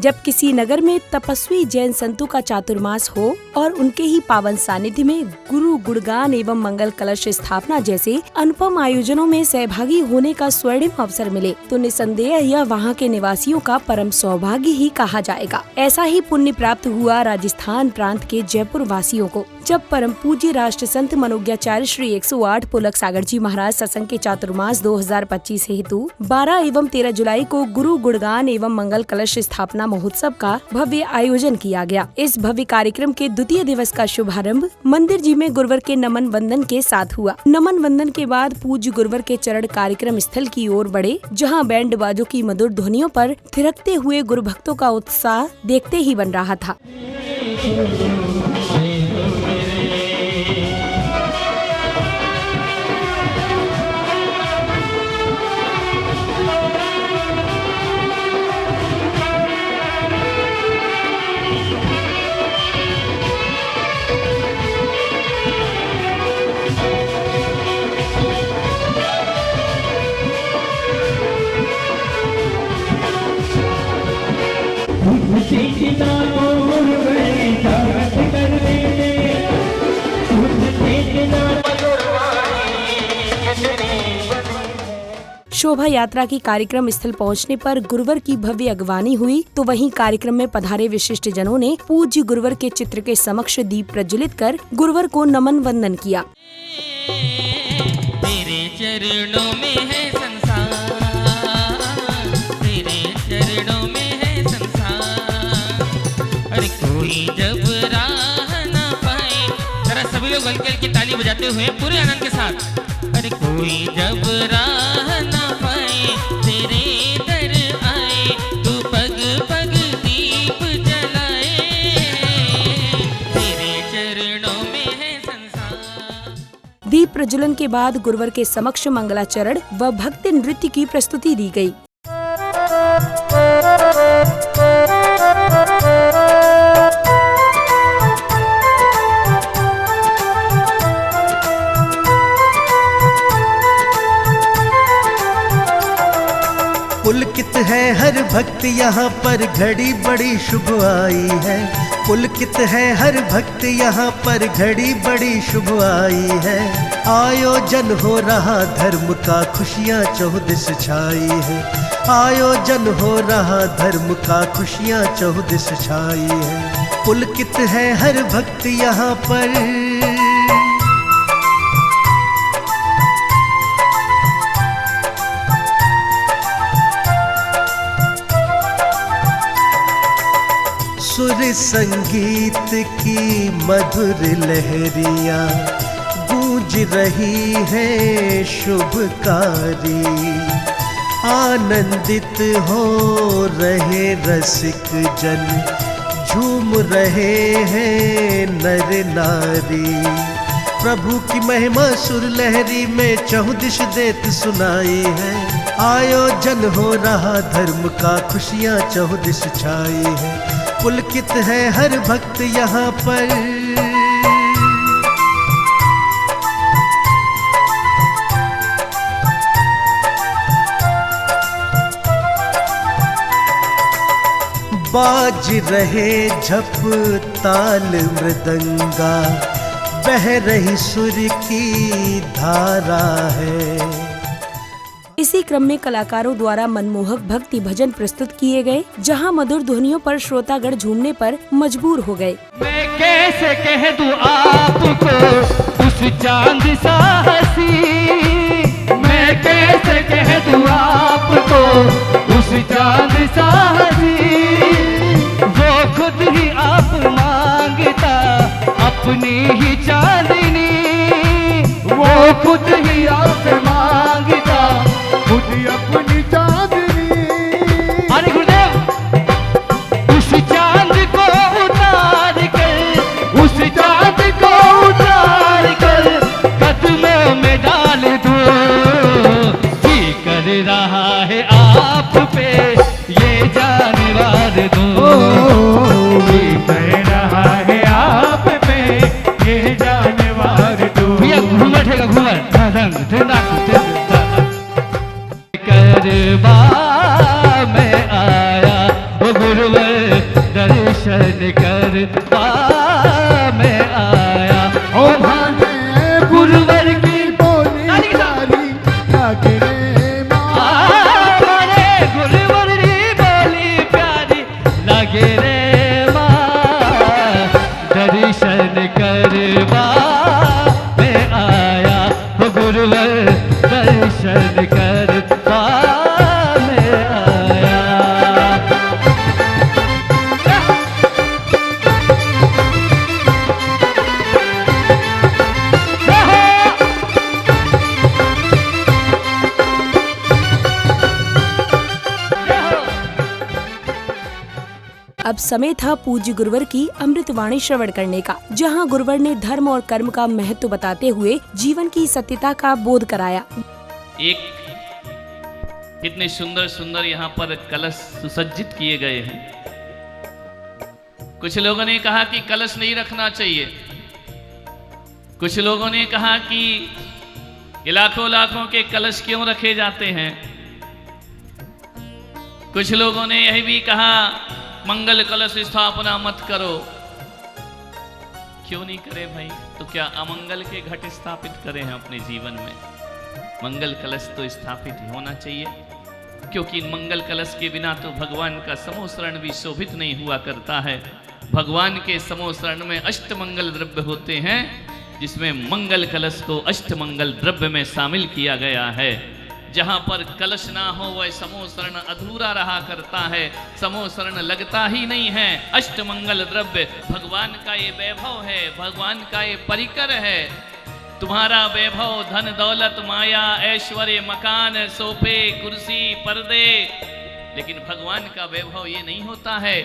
जब किसी नगर में तपस्वी जैन संतों का चातुर्मास हो और उनके ही पावन सानिध्य में गुरु गुणगान एवं मंगल कलश स्थापना जैसे अनुपम आयोजनों में सहभागी होने का स्वर्णिम अवसर मिले तो निसंदेह यह वहाँ के निवासियों का परम सौभाग्य ही कहा जाएगा। ऐसा ही पुण्य प्राप्त हुआ राजस्थान प्रांत के जयपुर वासियों को, जब परम पूज्य राष्ट्र संत मनोज्ञाचार्य श्री 108 पुलक सागर जी महाराज सत्संग के चातुर्मास 2025 हेतु 12 एवं 13 जुलाई को गुरु गुणगान एवं मंगल कलश स्थापना महोत्सव का भव्य आयोजन किया गया। इस भव्य कार्यक्रम के द्वितीय दिवस का शुभारंभ मंदिर जी में गुरुवर के नमन वंदन के साथ हुआ। नमन वंदन के बाद पूज्य गुरुवर के चरण कार्यक्रम स्थल की ओर बढ़े, जहां बैंड बाजों की मधुर ध्वनियों पर थिरकते हुए गुरु भक्तों का उत्साह देखते ही बन रहा था। शोभा यात्रा की कार्यक्रम स्थल पहुंचने पर गुरुवर की भव्य अगवानी हुई तो वहीं कार्यक्रम में पधारे विशिष्ट जनों ने पूज्य गुरुवर के चित्र के समक्ष दीप प्रज्वलित कर गुरुवर को नमन वंदन किया। तेरे चरणों में है संसार, तेरे चरणों में है संसार, अरे कोई जब राह ना पाए, जरा सभी लोग हल्की हल्की ताली बजाते हुए पूरे आनंद के साथ, अरे कोई जब राह ना पाए तेरे दर आए, तू पग पग दीप जलाए, तेरे चरणों में है संसार। दीप प्रज्वलन के बाद गुरुवर के समक्ष मंगलाचरण व भक्ति नृत्य की प्रस्तुति दी गई। पुलकित है हर भक्त यहाँ पर घड़ी बड़ी शुभ आई है, पुलकित है हर भक्त यहाँ पर घड़ी बड़ी शुभ आई है। आयोजन हो रहा धर्म का खुशियाँ चौदिस छाई है, आयोजन हो रहा धर्म का खुशियाँ चौदिस छाई है। पुलकित है हर भक्त यहाँ पर सुर संगीत की मधुर लहरियाँ गूंज रही है शुभकारी, आनंदित हो रहे रसिक जन, झूम रहे हैं नर नारी। प्रभु की महिमा सुर लहरी में चहुदिश देत सुनाई है, आयोजन हो रहा धर्म का खुशियाँ चहुदिश छाई है। पुलकित है हर भक्त यहाँ पर बाज रहे झप ताल मृदंगा, बह रही सुर की धारा है। इसी क्रम में कलाकारों द्वारा मनमोहक भक्ति भजन प्रस्तुत किए गए, जहां मधुर ध्वनियों पर श्रोतागण झूमने पर मजबूर हो गए। मैं कैसे कह दूं आपको उस चांद सा हंसी, मैं कैसे कह दूं आपको उस चांद सा हंसी, वो खुद ही आप मांगता अपनी ही चांदनी, वो खुद ही आप मांगता खुद ही अपनी चांदनी। अरे गुरुदेव, उस चांद को उतार कर, उस चांद को उतार कर कदमों में डाल दो, जी कर रहा है आप पे ये जानवर दो, जी कर रहा है आप पे ये जानवर दो। भैया घूमर ठेगा घूमर करबा में आया वो गुरुवर दर्शन कर पाने आया। अब समय था पूज्य गुरुवर की अमृतवाणी श्रवण करने का, जहां गुरुवर ने धर्म और कर्म का महत्व बताते हुए जीवन की सत्यता का बोध कराया। एक कितने सुंदर सुंदर यहाँ पर कलश सुसज्जित किए गए हैं। कुछ लोगों ने कहा कि कलश नहीं रखना चाहिए, कुछ लोगों ने कहा कि ये लाखों लाखों के कलश क्यों रखे जाते हैं, कुछ लोगों ने यह भी कहा मंगल कलश स्थापना मत करो। क्यों नहीं करें भाई? तो क्या अमंगल के घट स्थापित करें हैं अपने जीवन में? मंगल कलश तो स्थापित ही होना चाहिए, क्योंकि मंगल कलश के बिना तो भगवान का समोसरण भी शोभित नहीं हुआ करता है। भगवान के समोसरण में अष्टमंगल द्रव्य होते हैं, जिसमें मंगल कलश को अष्टमंगल द्रव्य में शामिल किया गया है। जहाँ पर कलश ना हो वह समोसरण अधूरा रहा करता है, समोसरण लगता ही नहीं है। अष्टमंगल द्रव्य भगवान का ये वैभव है, भगवान का ये परिकर है। तुम्हारा वैभव धन दौलत माया ऐश्वर्य मकान सोफे कुर्सी पर्दे, लेकिन भगवान का वैभव ये नहीं होता है।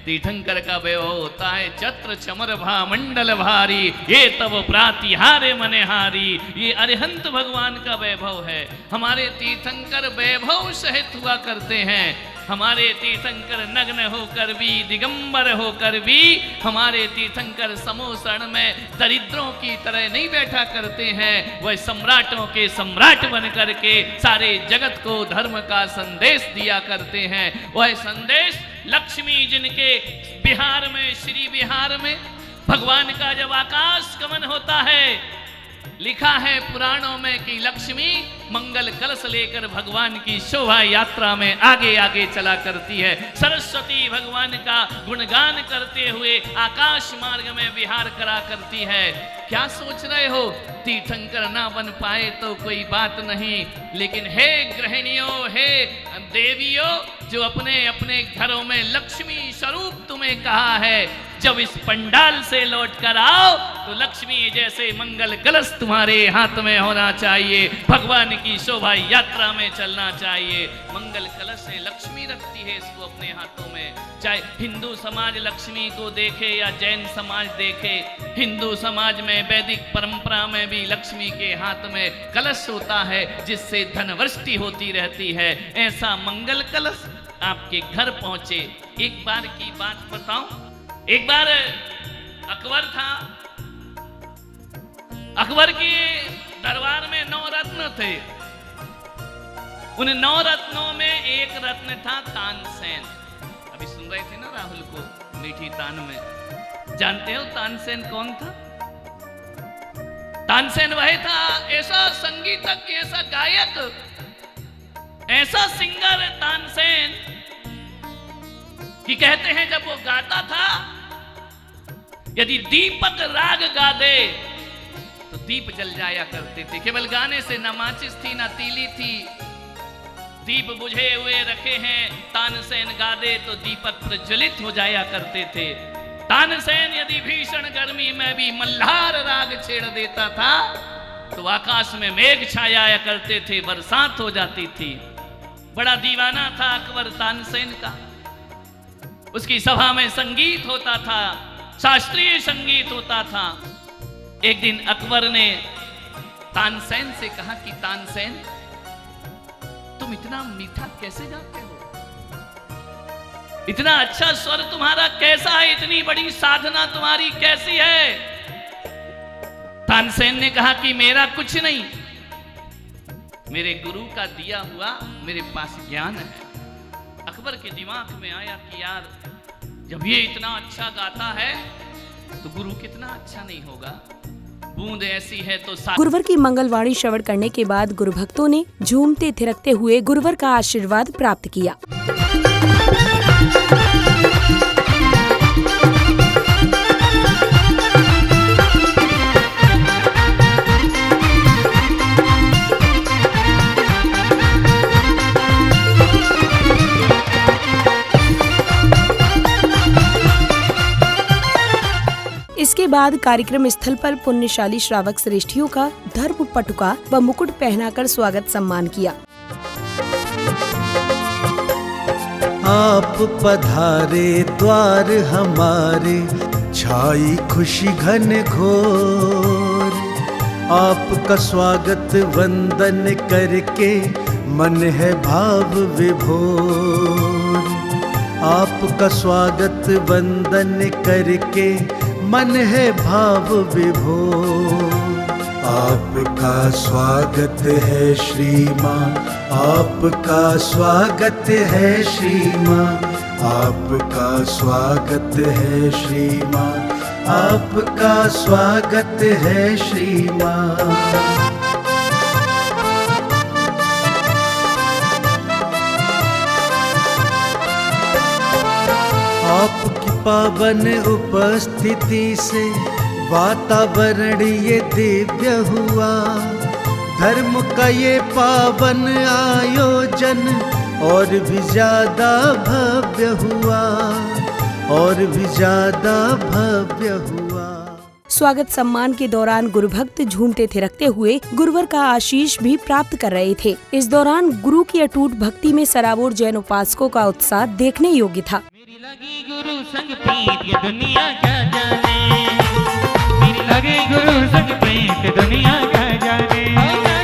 तीर्थंकर का वैभव होता है छत्र चमर भा मंडल भारी, ये तब प्रातिहारे मनेहारी। ये अरिहंत भगवान का वैभव है। हमारे तीर्थंकर वैभव सहित हुआ करते हैं। हमारे तीर्थंकर नग्न होकर भी दिगंबर होकर भी हमारे तीर्थंकर समोसरण में दरिद्रों की तरह नहीं बैठा करते हैं। वह सम्राटों के सम्राट बन करके सारे जगत को धर्म का संदेश दिया करते हैं। वह संदेश लक्ष्मी जिनके बिहार में श्री बिहार में भगवान का जब आकाश गमन होता है, लिखा है पुराणों में कि लक्ष्मी मंगल कलश लेकर भगवान की शोभा यात्रा में आगे आगे चला करती है। सरस्वती भगवान का गुणगान करते हुए आकाश मार्ग में विहार करा करती है। क्या सोच रहे हो? तीर्थंकर ना बन पाए तो कोई बात नहीं, लेकिन हे गृहिणियों, हे देवियों, जो अपने अपने घरों में लक्ष्मी स्वरूप तुम्हें कहा है, जब इस पंडाल से लौट कर आओ तो लक्ष्मी जैसे मंगल कलश तुम्हारे हाथ में होना चाहिए, भगवान की शोभा यात्रा में चलना चाहिए। मंगल कलश से लक्ष्मी रखती है इसको अपने हाथों में। चाहे हिंदू समाज लक्ष्मी को देखे या जैन समाज देखे, हिंदू समाज में वैदिक परंपरा में भी लक्ष्मी के हाथ में कलश होता है, जिससे धनवृष्टि होती रहती है। ऐसा मंगल कलश आपके घर पहुंचे। एक बार की बात बताऊं, एक बार अकबर था, अकबर के दरबार में 9 रत्न थे। उन 9 रत्नों में एक रत्न था तानसेन। अभी सुन रहे थे ना राहुल को मीठी तान में। जानते हो तानसेन कौन था? तानसेन वही था, ऐसा संगीतज्ञ, ऐसा गायक, ऐसा सिंगर तानसेन कि कहते हैं जब वो गाता था, यदि दीपक राग गा दे तो दीप जल जाया करते थे। केवल गाने से न माचिस थी न तीली थी, दीप बुझे हुए रखे हैं। तानसेन गा दे तो दीपक प्रज्वलित हो जाया करते थे। तानसेन यदि भीषण गर्मी में भी मल्हार राग छेड़ देता था तो आकाश में मेघ छाया करते थे, बरसात हो जाती थी। बड़ा दीवाना था अकबर तानसेन का। उसकी सभा में संगीत होता था, शास्त्रीय संगीत होता था। एक दिन अकबर ने तानसेन से कहा कि तानसेन, तुम इतना मीठा कैसे गाते हो? इतना अच्छा स्वर तुम्हारा कैसा है? इतनी बड़ी साधना तुम्हारी कैसी है? तानसेन ने कहा कि मेरा कुछ नहीं, मेरे गुरु का दिया हुआ मेरे पास ज्ञान है। अकबर के दिमाग में आया कि यार, जब ये इतना अच्छा गाता है तो गुरु कितना अच्छा नहीं होगा। बूंद ऐसी है तो गुरुवर की मंगलवाणी श्रवण करने के बाद गुरु भक्तों ने झूमते थिरकते हुए गुरुवर का आशीर्वाद प्राप्त किया। इसके बाद कार्यक्रम स्थल पर पुण्यशाली श्रावक श्रेष्ठियों का धर्म पटुका व मुकुट पहनाकर स्वागत सम्मान किया। आप पधारे द्वार हमारे, छाई खुशी घन घोर। आपका स्वागत वंदन करके मन है भाव विभोर। आपका स्वागत वंदन करके मन है भाव विभोर। आपका स्वागत है श्री माँ, आपका स्वागत है श्री माँ, आपका स्वागत है श्री माँ, आपका स्वागत है श्री माँ। आपकी पावन उपस्थिति से वातावरण ये दिव्य हुआ। धर्म का ये पावन आयोजन और भी ज्यादा भव्य हुआ, और भी ज्यादा भव्य हुआ। स्वागत सम्मान के दौरान गुरु भक्त झूमते थिरकते हुए गुरुवर का आशीष भी प्राप्त कर रहे थे। इस दौरान गुरु की अटूट भक्ति में सराबोर जैन उपासकों का उत्साह देखने योग्य था। मेरी लगी गुरु संग प्रीत ये दुनिया क्या जाने, मेरी लगी गुरु संग प्रीत दुनिया क्या जाने,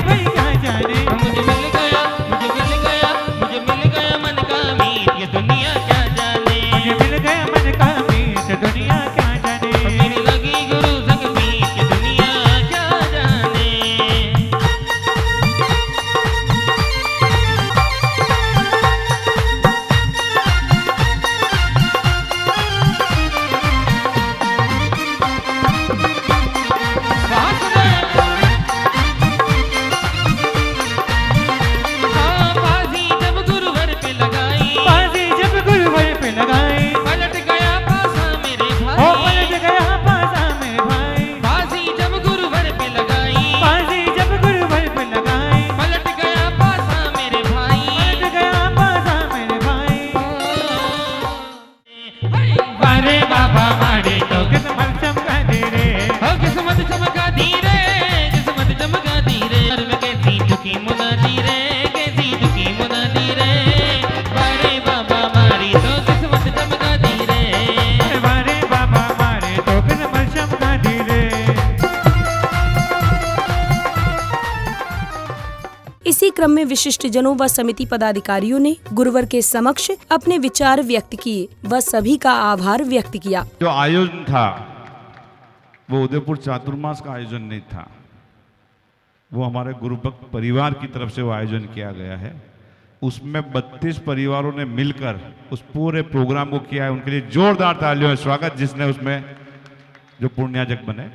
भाई क्या जाने। मुझे मिल गया, मुझे मिल गया, मुझे मिल गया मन का मीत ये दुनिया क्या जाने, मुझे मिल गया मन का मीत दुनिया क्या जाने। मेरी लगी गुरु संग प्रीत ये दुनिया क्या जाने। इसी क्रम में विशिष्ट जनों व समिति पदाधिकारियों ने गुरुवर के समक्ष अपने विचार व्यक्त किए व सभी का आभार व्यक्त किया। जो आयोजन था वो उदयपुर चातुर्मास का आयोजन नहीं था, वो हमारे गुरुभक्त परिवार की तरफ से वो आयोजन किया गया है। उसमें 32 परिवारों ने मिलकर उस पूरे प्रोग्राम को किया है। उनके लिए जोरदार तालियों से स्वागत, जिसने उसमें जो पुण्याजक बने।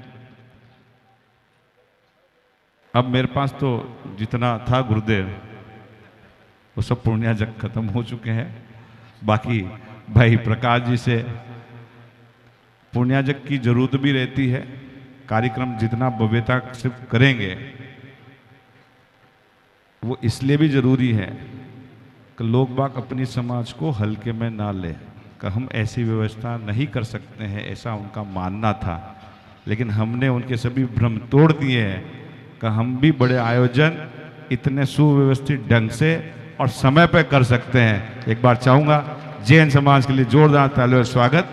अब मेरे पास तो जितना था गुरुदेव वो सब पुण्याजक खत्म हो चुके हैं। बाकी भाई प्रकाश जी से पुण्याजक की जरूरत भी रहती है। कार्यक्रम जितना भव्यता से करेंगे वो इसलिए भी जरूरी है कि लोग बाग अपनी समाज को हल्के में ना ले, कि हम ऐसी व्यवस्था नहीं कर सकते हैं, ऐसा उनका मानना था। लेकिन हमने उनके सभी भ्रम तोड़ दिए हैं कि हम भी बड़े आयोजन इतने सुव्यवस्थित ढंग से और समय पर कर सकते हैं। एक बार चाहूँगा जैन समाज के लिए जोरदार तालियों से स्वागत।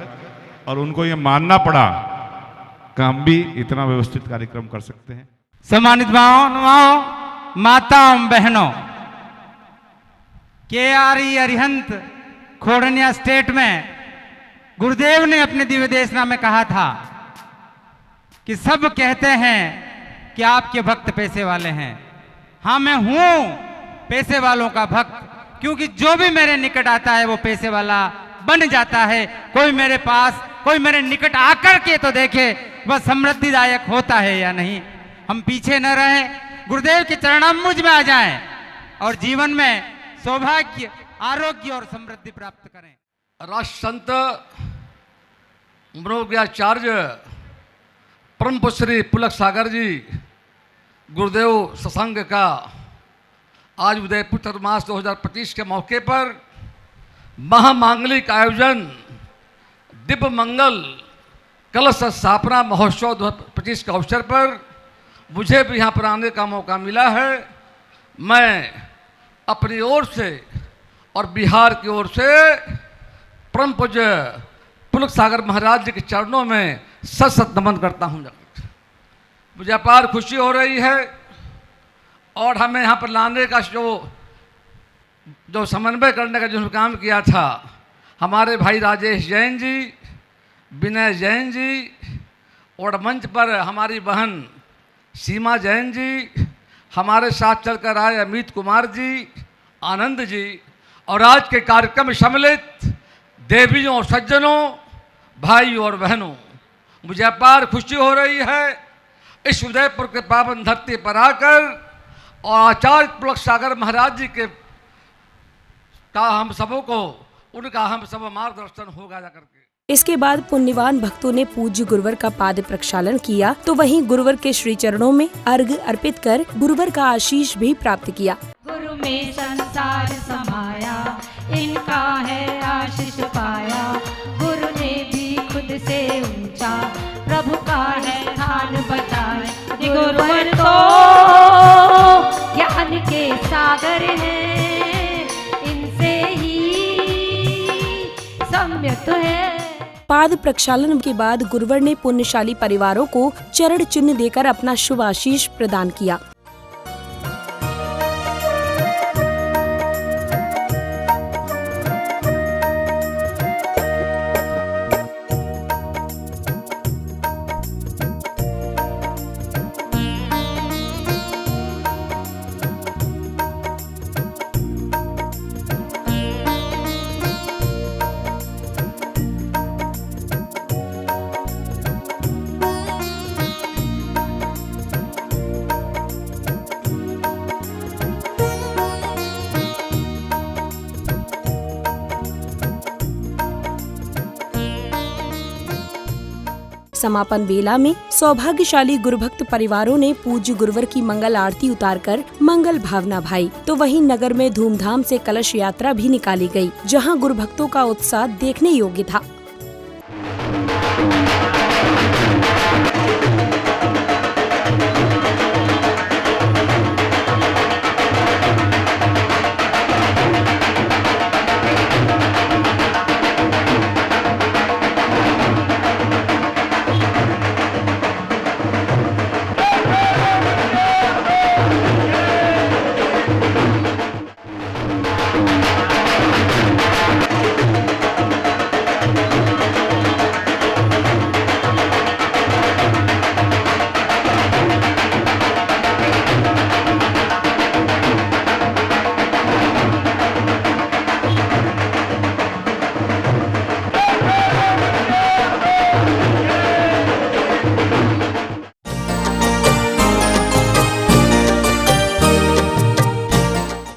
और उनको ये मानना पड़ा कि हम भी इतना व्यवस्थित कार्यक्रम कर सकते हैं। सम्मानित भाइयों, माताओं, बहनों, KRE अरिहंत खोड़निया स्टेट में गुरुदेव ने अपने दिव्य देशना में कहा था कि सब कहते हैं कि आपके भक्त पैसे वाले हैं। हाँ, मैं हूं पैसे वालों का भक्त, क्योंकि जो भी मेरे निकट आता है वो पैसे वाला बन जाता है। कोई मेरे पास, कोई मेरे निकट आकर के तो देखे वह समृद्धिदायक होता है या नहीं। हम पीछे न रहें, गुरुदेव के चरणाम्बुज में आ जाएं और जीवन में सौभाग्य, आरोग्य और समृद्धि प्राप्त करें। राष्ट्र संत मनोज्ञाचार्य परम श्री पुलक सागर जी गुरुदेव सत्संग का आज उदयपुर चातुर्मास 2025 के मौके पर महामांगलिक आयोजन दिव्य मंगल कलश स्थापना महोत्सव 2025 के अवसर पर मुझे भी यहाँ पर आने का मौका मिला है। मैं अपनी ओर से और बिहार की ओर से परम पूज्य पुलक सागर महाराज जी के चरणों में सत सत नमन करता हूँ। मुझे अपार खुशी हो रही है और हमें यहाँ पर लाने का जो समन्वय करने का जो काम किया था, हमारे भाई राजेश जैन जी, विनय जैन जी और मंच पर हमारी बहन सीमा जैन जी, हमारे साथ चलकर आए अमित कुमार जी, आनंद जी और आज के कार्यक्रम में सम्मिलित देवियों और सज्जनों, भाइयों और बहनों, मुझे अपार खुशी हो रही है इस उदयपुर के पावन धरती पर आकर और आचार्य पुलक सागर महाराज जी के हम सबों को उनका हम सब मार्गदर्शन होगा जा करके। इसके बाद पुण्यवान भक्तों ने पूज्य गुरुवर का पाद प्रक्षालन किया तो वहीं गुरुवर के श्री चरणों में अर्घ्य अर्पित कर गुरुवर का आशीष भी प्राप्त किया। गुरु में संसार समाया, इनका है आशीष पाया। गुरु ने भी खुद से ऊंचा प्रभु का है स्थान बताया। गुरुवर तो ज्ञान के सागर है, इनसे ही सम्यक है। पाद प्रक्षालन के बाद गुरुवर ने पुण्यशाली परिवारों को चरण चिन्ह देकर अपना शुभ आशीष प्रदान किया। समापन बेला में सौभाग्यशाली गुरुभक्त परिवारों ने पूज्य गुरुवर की मंगल आरती उतारकर मंगल भावना भाई तो वहीं नगर में धूमधाम से कलश यात्रा भी निकाली गई, जहां गुरुभक्तों का उत्साह देखने योग्य था।